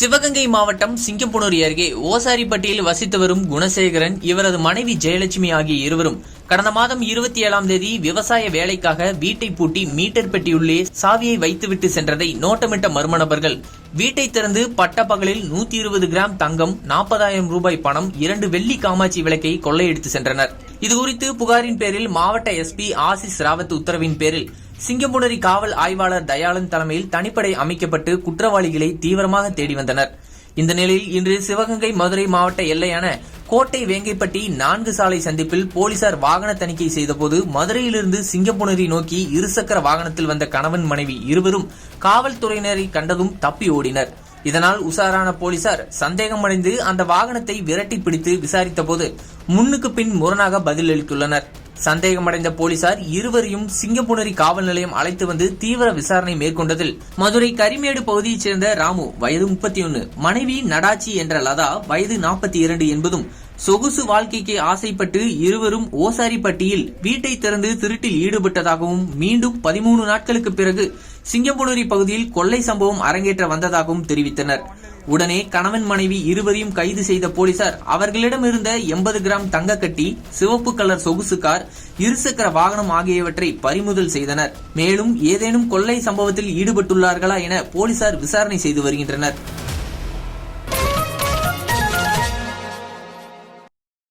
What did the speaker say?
சிவகங்கை மாவட்டம் சிங்கம்புணரி அருகே ஓசாரிப்பட்டியில் வசித்து வரும் குணசேகரன், இவரது மனைவி ஜெயலட்சுமி ஆகிய இருவரும் கடந்த மாதம் 27ஆம் தேதி விவசாய வேலைக்காக வீட்டை பூட்டி மீட்டர் பெட்டியுள்ளே சாவியை வைத்துவிட்டு சென்றதை நோட்டமிட்ட மர்ம நபர்கள் வீட்டை திறந்து பட்டப்பகலில் 120 கிராம் தங்கம், 40,000 ரூபாய் பணம், 2 வெள்ளி காமாட்சி விளக்கை கொள்ளையடித்து சென்றனர். இதுகுறித்து புகாரின் பேரில் மாவட்ட எஸ்பி ஆசிஸ் ராவத் உத்தரவின் பேரில் சிங்கம்புணரி காவல் ஆய்வாளர் தயாளன் தலைமையில் தனிப்படை அமைக்கப்பட்டு குற்றவாளிகளை தீவிரமாக தேடி வந்தனர். இந்த நிலையில் இன்று சிவகங்கை மதுரை மாவட்ட எல்லையான கோட்டை வேங்கைப்பட்டி 4 சாலை சந்திப்பில் போலீசார் வாகன தணிக்கை செய்தபோது மதுரையிலிருந்து சிங்கம்புணரி நோக்கி இருசக்கர வாகனத்தில் வந்த கணவன் மனைவி இருவரும் காவல்துறையினரை கண்டதும் தப்பி ஓடினர். இதனால் உஷாரான போலீசார் சந்தேகமடைந்து அந்த வாகனத்தை விரட்டி பிடித்து விசாரித்த போது முன்னுக்கு பின் முரணாக பதிலளித்துள்ளனர். சந்தேகமடைந்த போலீசார் இருவரையும் சிங்கம்புணரி காவல் நிலையம் அழைத்து வந்து தீவிர விசாரணை மேற்கொண்டதில் மதுரை கரிமேடு பகுதியைச் சேர்ந்த ராமு வயது 31, மனைவி நடாச்சி என்ற லதா வயது 42 என்பதும் சொகுசு வாழ்க்கைக்கு ஆசைப்பட்டு இருவரும் ஓசாரிப்பட்டியில் வீட்டை திறந்து திருட்டில் ஈடுபட்டதாகவும் மீண்டும் 13 நாட்களுக்கு பிறகு சிங்கம்புணரி பகுதியில் கொள்ளை சம்பவம் அரங்கேற்ற வந்ததாகவும் தெரிவித்தனர். உடனே கணவன் மனைவி இருவரையும் கைது செய்த போலீசார் அவர்களிடம் இருந்த 80 கிராம் தங்க கட்டி, சிவப்பு கலர் சொகுசு கார், இருசக்கர வாகனம் ஆகியவற்றை பறிமுதல் செய்தனர். மேலும் ஏதேனும் கொள்ளை சம்பவத்தில் ஈடுபட்டுள்ளார்களா என போலீசார் விசாரணை செய்து வருகின்றனர்.